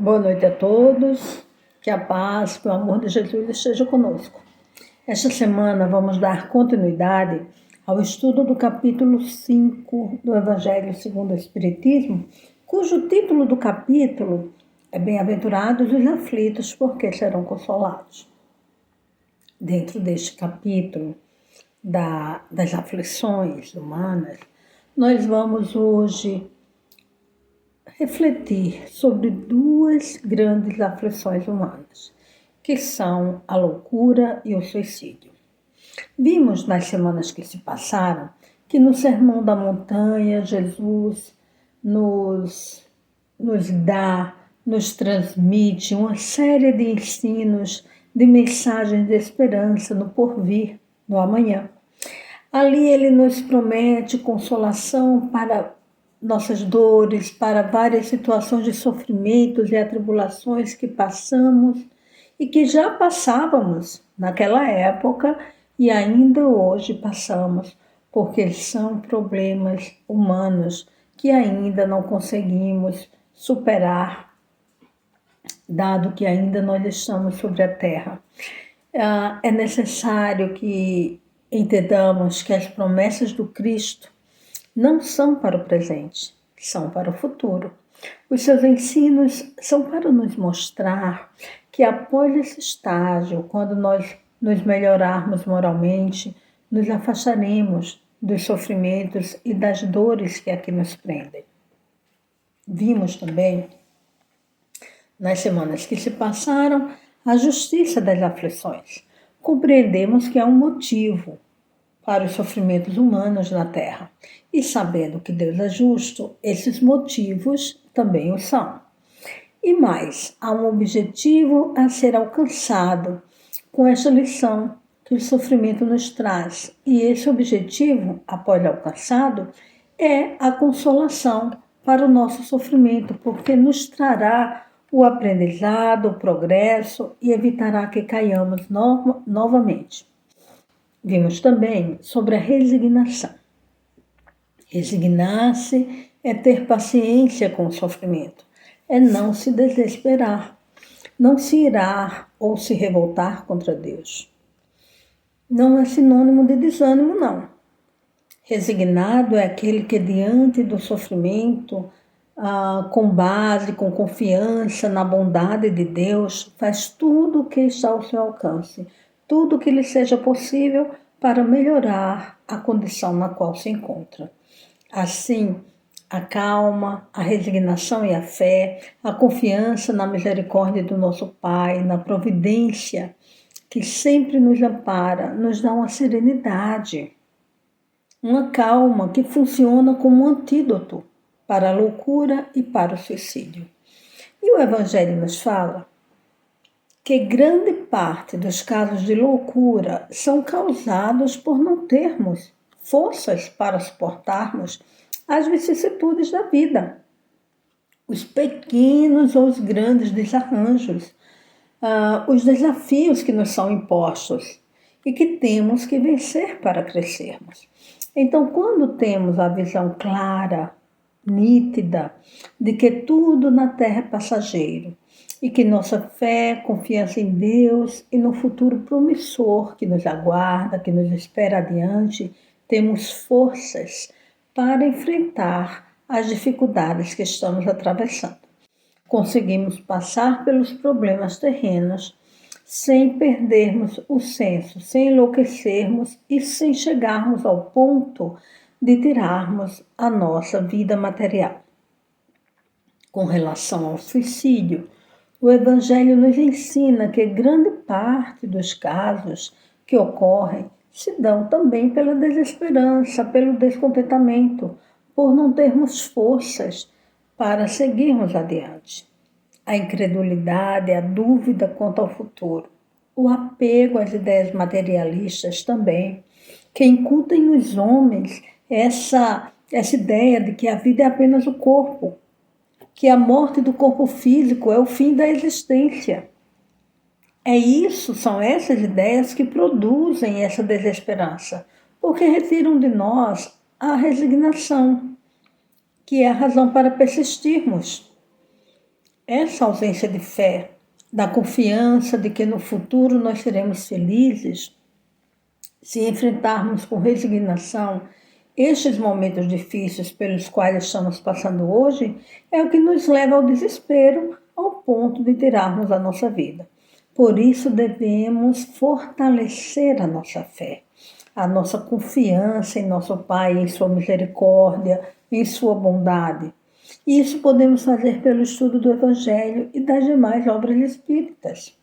Boa noite a todos, que a paz, que o amor de Jesus esteja conosco. Esta semana vamos dar continuidade ao estudo do capítulo 5 do Evangelho segundo o Espiritismo, cujo título do capítulo é Bem-aventurados os aflitos, porque serão consolados. Dentro deste capítulo das aflições humanas, nós vamos hoje refletir sobre duas grandes aflições humanas, que são a loucura e o suicídio. Vimos nas semanas que se passaram que no Sermão da Montanha Jesus nos transmite uma série de ensinos, de mensagens de esperança no porvir, no amanhã. Ali ele nos promete consolação para nossas dores, para várias situações de sofrimentos e atribulações que passamos e que já passávamos naquela época e ainda hoje passamos, porque são problemas humanos que ainda não conseguimos superar, dado que ainda nós estamos sobre a terra. É necessário que entendamos que as promessas do Cristo não são para o presente, são para o futuro. Os seus ensinos são para nos mostrar que após esse estágio, quando nós nos melhorarmos moralmente, nos afastaremos dos sofrimentos e das dores que aqui nos prendem. Vimos também, nas semanas que se passaram, a justiça das aflições. Compreendemos que há um motivo para os sofrimentos humanos na Terra. E sabendo que Deus é justo, esses motivos também o são. E mais, há um objetivo a ser alcançado com esta lição que o sofrimento nos traz. E esse objetivo, após alcançado, é a consolação para o nosso sofrimento, porque nos trará o aprendizado, o progresso e evitará que caiamos novamente. Vimos também sobre a resignação. Resignar-se é ter paciência com o sofrimento, é não se desesperar, não se irar ou se revoltar contra Deus. Não é sinônimo de desânimo, não. Resignado é aquele que diante do sofrimento, com base, com confiança na bondade de Deus, faz tudo o que está ao seu alcance, tudo o que lhe seja possível para melhorar a condição na qual se encontra. Assim, a calma, a resignação e a fé, a confiança na misericórdia do nosso Pai, na providência que sempre nos ampara, nos dá uma serenidade, uma calma que funciona como um antídoto para a loucura e para o suicídio. E o Evangelho nos fala que grande parte dos casos de loucura são causados por não termos forças para suportarmos as vicissitudes da vida, os pequenos ou os grandes desarranjos, os desafios que nos são impostos e que temos que vencer para crescermos. Então, quando temos a visão clara, nítida, de que tudo na terra é passageiro e que nossa fé, confiança em Deus e no futuro promissor que nos aguarda, que nos espera adiante, temos forças para enfrentar as dificuldades que estamos atravessando. Conseguimos passar pelos problemas terrenos sem perdermos o senso, sem enlouquecermos e sem chegarmos ao ponto de tirarmos a nossa vida material. Com relação ao suicídio, o Evangelho nos ensina que grande parte dos casos que ocorrem se dão também pela desesperança, pelo descontentamento, por não termos forças para seguirmos adiante. A incredulidade, a dúvida quanto ao futuro, o apego às ideias materialistas também, que incutem nos homens essa ideia de que a vida é apenas o corpo, que a morte do corpo físico é o fim da existência. São essas ideias que produzem essa desesperança, porque retiram de nós a resignação, que é a razão para persistirmos. Essa ausência de fé, da confiança de que no futuro nós seremos felizes, se enfrentarmos com resignação estes momentos difíceis pelos quais estamos passando hoje, é o que nos leva ao desespero, ao ponto de tirarmos a nossa vida. Por isso devemos fortalecer a nossa fé, a nossa confiança em nosso Pai, em sua misericórdia, em sua bondade. E isso podemos fazer pelo estudo do Evangelho e das demais obras espíritas.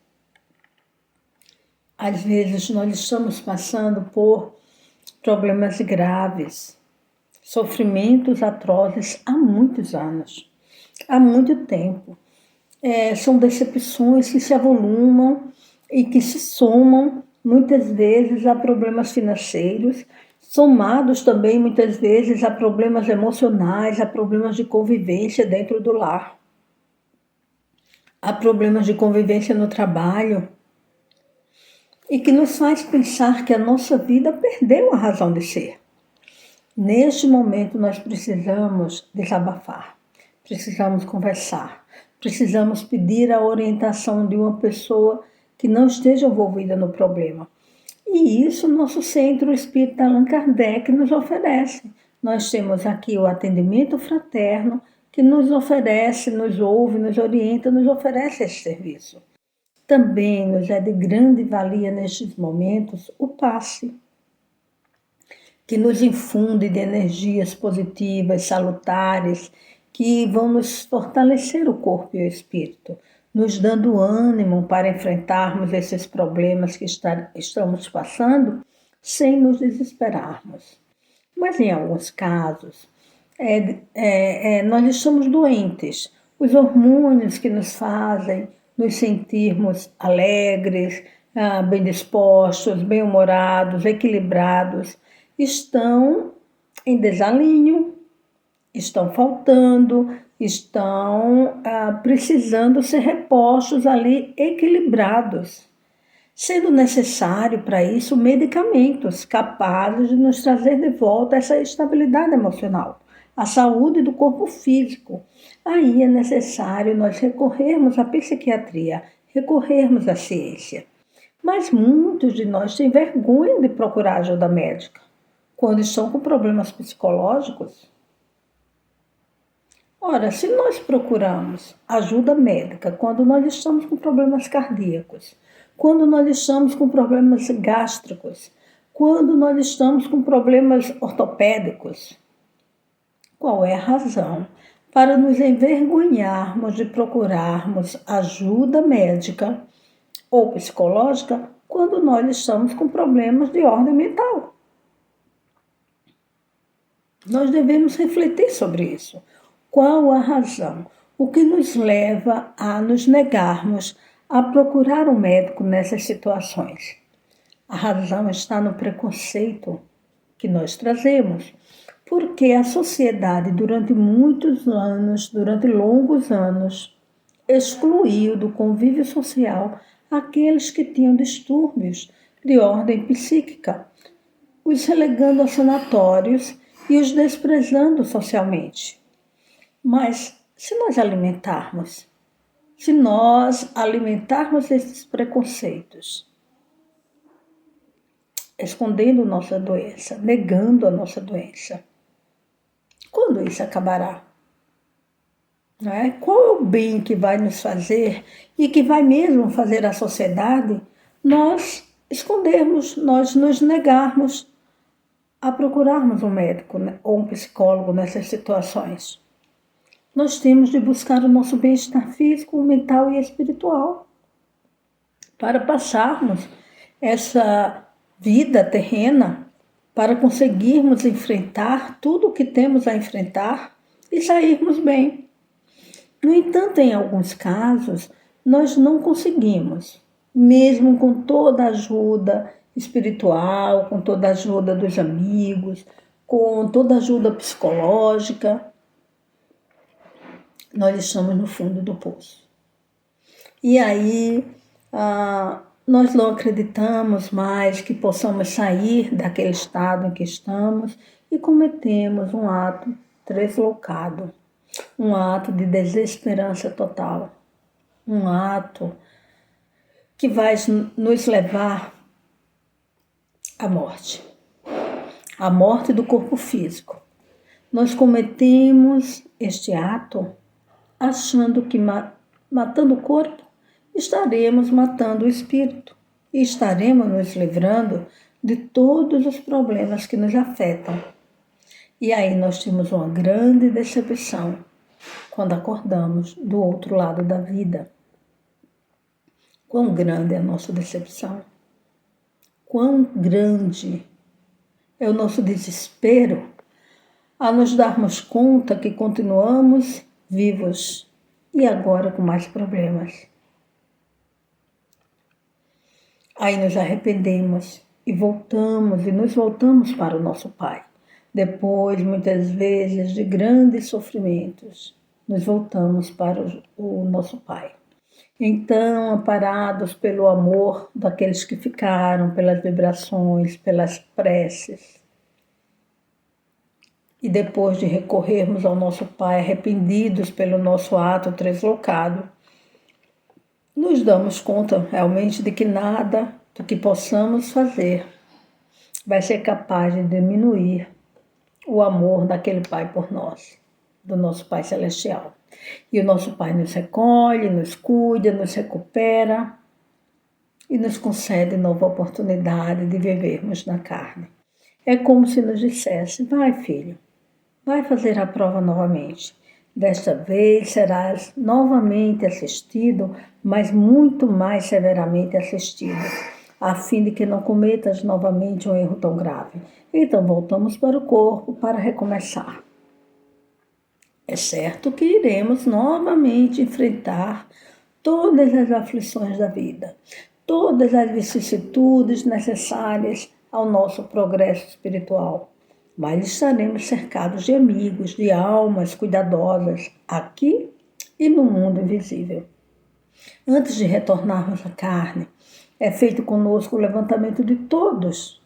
Às vezes nós estamos passando por problemas graves, sofrimentos atrozes há muitos anos, há muito tempo. São decepções que se avolumam e que se somam muitas vezes a problemas financeiros, somados também muitas vezes a problemas emocionais, a problemas de convivência dentro do lar, a problemas de convivência no trabalho, e que nos faz pensar que a nossa vida perdeu a razão de ser. Neste momento nós precisamos desabafar, precisamos conversar, precisamos pedir a orientação de uma pessoa que não esteja envolvida no problema. E isso nosso Centro Espírita Allan Kardec nos oferece. Nós temos aqui o atendimento fraterno que nos oferece, nos ouve, nos orienta, nos oferece esse serviço. Também nos é de grande valia nestes momentos o passe, que nos infunde de energias positivas, salutares, que vão nos fortalecer o corpo e o espírito, nos dando ânimo para enfrentarmos esses problemas que estamos passando sem nos desesperarmos. Mas em alguns casos, nós estamos doentes. Os hormônios que nos fazem nos sentirmos alegres, bem dispostos, bem-humorados, equilibrados, estão em desalinho, estão faltando, estão precisando ser repostos ali, equilibrados, sendo necessário para isso medicamentos capazes de nos trazer de volta essa estabilidade emocional, a saúde do corpo físico. Aí é necessário nós recorrermos à psiquiatria, recorrermos à ciência. Mas muitos de nós têm vergonha de procurar ajuda médica quando estão com problemas psicológicos. Ora, se nós procuramos ajuda médica quando nós estamos com problemas cardíacos, quando nós estamos com problemas gástricos, quando nós estamos com problemas ortopédicos, qual é a razão para nos envergonharmos de procurarmos ajuda médica ou psicológica quando nós estamos com problemas de ordem mental? Nós devemos refletir sobre isso. Qual a razão? O que nos leva a nos negarmos a procurar um médico nessas situações? A razão está no preconceito que nós trazemos, porque a sociedade durante muitos anos, durante longos anos, excluiu do convívio social aqueles que tinham distúrbios de ordem psíquica, os relegando a sanatórios e os desprezando socialmente. Mas se nós alimentarmos esses preconceitos, escondendo nossa doença, negando a nossa doença, quando isso acabará? Não é? Qual é o bem que vai nos fazer e que vai mesmo fazer a sociedade nós escondermos, nós nos negarmos a procurarmos um médico, né, ou um psicólogo nessas situações? Nós temos de buscar o nosso bem-estar físico, mental e espiritual para passarmos essa vida terrena, para conseguirmos enfrentar tudo o que temos a enfrentar e sairmos bem. No entanto, em alguns casos, nós não conseguimos, mesmo com toda a ajuda espiritual, com toda a ajuda dos amigos, com toda a ajuda psicológica, nós estamos no fundo do poço. E aí, nós não acreditamos mais que possamos sair daquele estado em que estamos e cometemos um ato deslocado. um ato de desesperança total, um ato que vai nos levar à morte do corpo físico. Nós cometemos este ato achando que matando o corpo, estaremos matando o espírito e estaremos nos livrando de todos os problemas que nos afetam. E aí nós temos uma grande decepção quando acordamos do outro lado da vida. Quão grande é a nossa decepção? Quão grande é o nosso desespero a nos darmos conta que continuamos vivos e agora com mais problemas. Aí nos arrependemos e nos voltamos para o nosso Pai. Depois, muitas vezes, de grandes sofrimentos, nos voltamos para o nosso Pai. Então, amparados pelo amor daqueles que ficaram, pelas vibrações, pelas preces, e depois de recorrermos ao nosso Pai, arrependidos pelo nosso ato translocado, nos damos conta realmente de que nada do que possamos fazer vai ser capaz de diminuir o amor daquele Pai por nós, do nosso Pai Celestial. E o nosso Pai nos recolhe, nos cuida, nos recupera e nos concede nova oportunidade de vivermos na carne. É como se nos dissesse: vai, filho, vai fazer a prova novamente. Desta vez serás novamente assistido, mas muito mais severamente assistido, a fim de que não cometas novamente um erro tão grave. Então voltamos para o corpo para recomeçar. É certo que iremos novamente enfrentar todas as aflições da vida, todas as vicissitudes necessárias ao nosso progresso espiritual. Mas estaremos cercados de amigos, de almas cuidadosas, aqui e no mundo invisível. Antes de retornarmos à carne, é feito conosco o levantamento de todos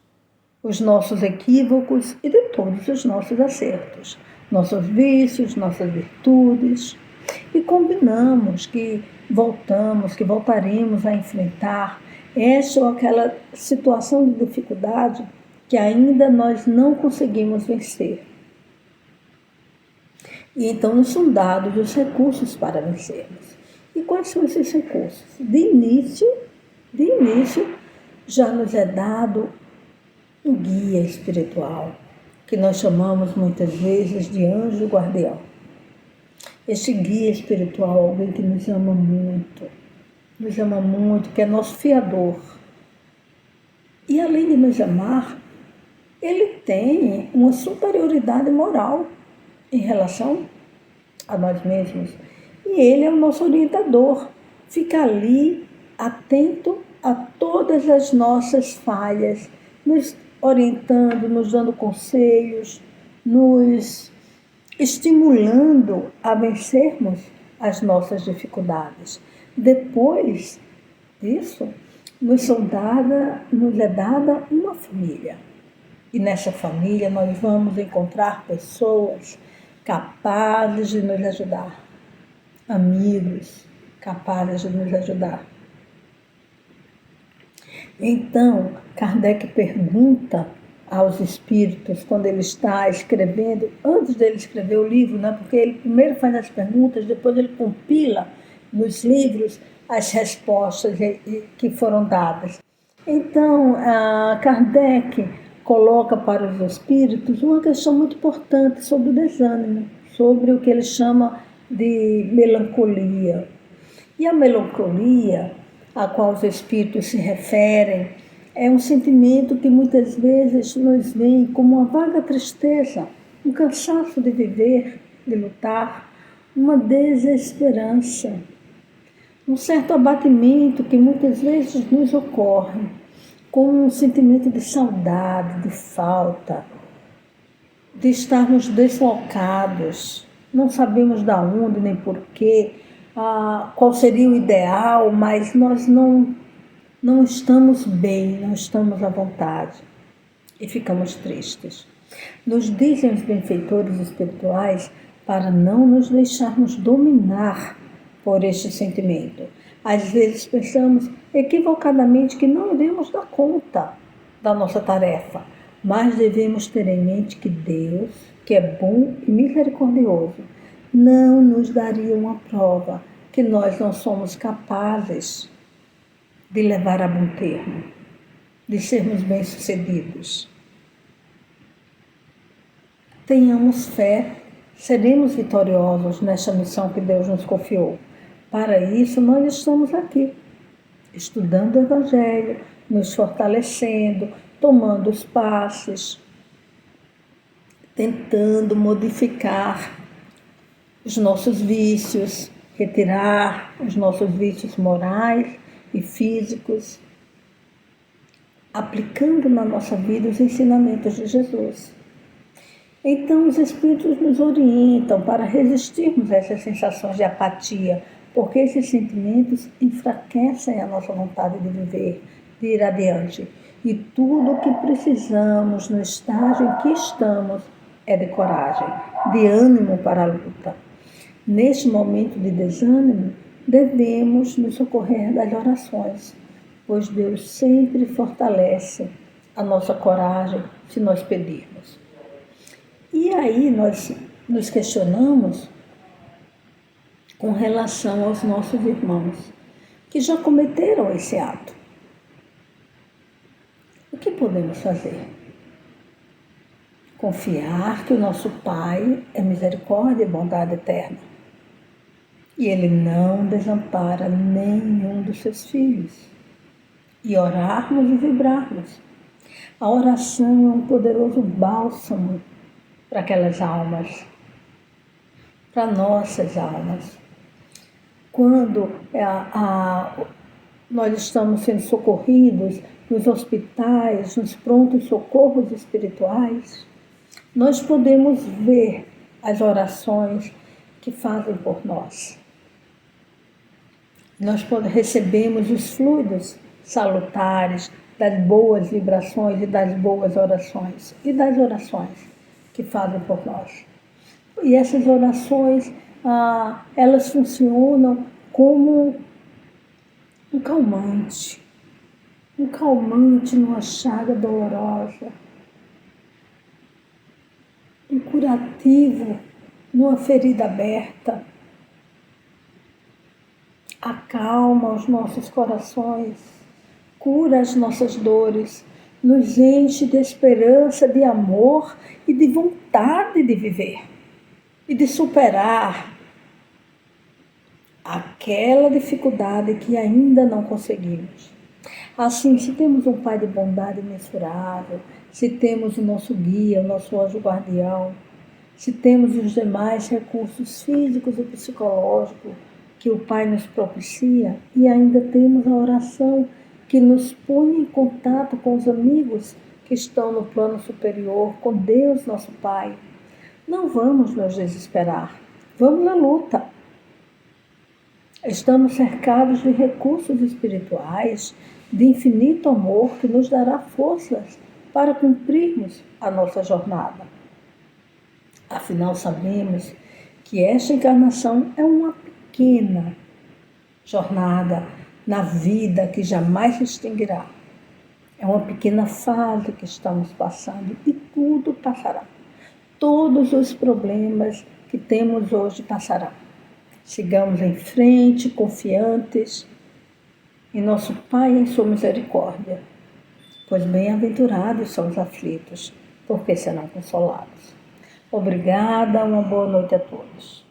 os nossos equívocos e de todos os nossos acertos, nossos vícios, nossas virtudes, e combinamos que voltaremos a enfrentar essa ou aquela situação de dificuldade que ainda nós não conseguimos vencer. E então nos são dados os recursos para vencermos. E quais são esses recursos? De início, já nos é dado um guia espiritual, que nós chamamos muitas vezes de anjo guardião. Este guia espiritual é alguém que nos ama muito, que é nosso fiador. E além de nos amar, ele tem uma superioridade moral em relação a nós mesmos. E ele é o nosso orientador. Fica ali, atento a todas as nossas falhas, nos orientando, nos dando conselhos, nos estimulando a vencermos as nossas dificuldades. Depois disso, nos é dada uma família. E nessa família nós vamos encontrar pessoas capazes de nos ajudar, amigos capazes de nos ajudar. Então, Kardec pergunta aos espíritos, quando ele está escrevendo, antes dele escrever o livro, né, porque ele primeiro faz as perguntas, depois ele compila nos livros as respostas que foram dadas. Então, Kardec coloca para os espíritos uma questão muito importante sobre o desânimo, sobre o que ele chama de melancolia. E a melancolia, a qual os espíritos se referem, é um sentimento que muitas vezes nos vem como uma vaga tristeza, um cansaço de viver, de lutar, uma desesperança, um certo abatimento que muitas vezes nos ocorre, com um sentimento de saudade, de falta, de estarmos deslocados, não sabemos de onde nem porquê, qual seria o ideal, mas nós não estamos bem, não estamos à vontade e ficamos tristes. Nos dizem os benfeitores espirituais para não nos deixarmos dominar por este sentimento. Às vezes pensamos equivocadamente que não iremos dar conta da nossa tarefa, mas devemos ter em mente que Deus, que é bom e misericordioso, não nos daria uma prova que nós não somos capazes de levar a bom termo, de sermos bem-sucedidos. Tenhamos fé, seremos vitoriosos nesta missão que Deus nos confiou. Para isso, nós estamos aqui, estudando o Evangelho, nos fortalecendo, tomando os passos, tentando modificar os nossos vícios, retirar os nossos vícios morais e físicos, aplicando na nossa vida os ensinamentos de Jesus. Então, os Espíritos nos orientam para resistirmos a essas sensações de apatia, porque esses sentimentos enfraquecem a nossa vontade de viver, de ir adiante. E tudo o que precisamos no estágio em que estamos é de coragem, de ânimo para a luta. Neste momento de desânimo, devemos nos socorrer das orações, pois Deus sempre fortalece a nossa coragem se nós pedirmos. E aí nós nos questionamos com relação aos nossos irmãos que já cometeram esse ato. O que podemos fazer? Confiar que o nosso Pai é misericórdia e bondade eterna. E Ele não desampara nenhum dos seus filhos. E orarmos e vibrarmos. A oração é um poderoso bálsamo para aquelas almas, para nossas almas. Quando nós estamos sendo socorridos nos hospitais, nos prontos socorros espirituais, nós podemos ver as orações que fazem por nós. Nós recebemos os fluidos salutares das boas vibrações e das boas orações e das orações que fazem por nós. E essas orações, elas funcionam como um calmante numa chaga dolorosa, um curativo numa ferida aberta, acalma os nossos corações, cura as nossas dores, nos enche de esperança, de amor e de vontade de viver e de superar aquela dificuldade que ainda não conseguimos. Assim, se temos um Pai de bondade imensurável, se temos o nosso guia, o nosso anjo guardião, se temos os demais recursos físicos e psicológicos que o Pai nos propicia, e ainda temos a oração que nos põe em contato com os amigos que estão no plano superior, com Deus, nosso Pai. Não vamos nos desesperar, vamos na luta. Estamos cercados de recursos espirituais, de infinito amor que nos dará forças para cumprirmos a nossa jornada. Afinal, sabemos que esta encarnação é uma pequena jornada na vida que jamais se extinguirá. É uma pequena fase que estamos passando e tudo passará. Todos os problemas que temos hoje passarão. Sigamos em frente, confiantes em nosso Pai e em sua misericórdia, pois bem-aventurados são os aflitos, porque serão consolados. Obrigada, uma boa noite a todos.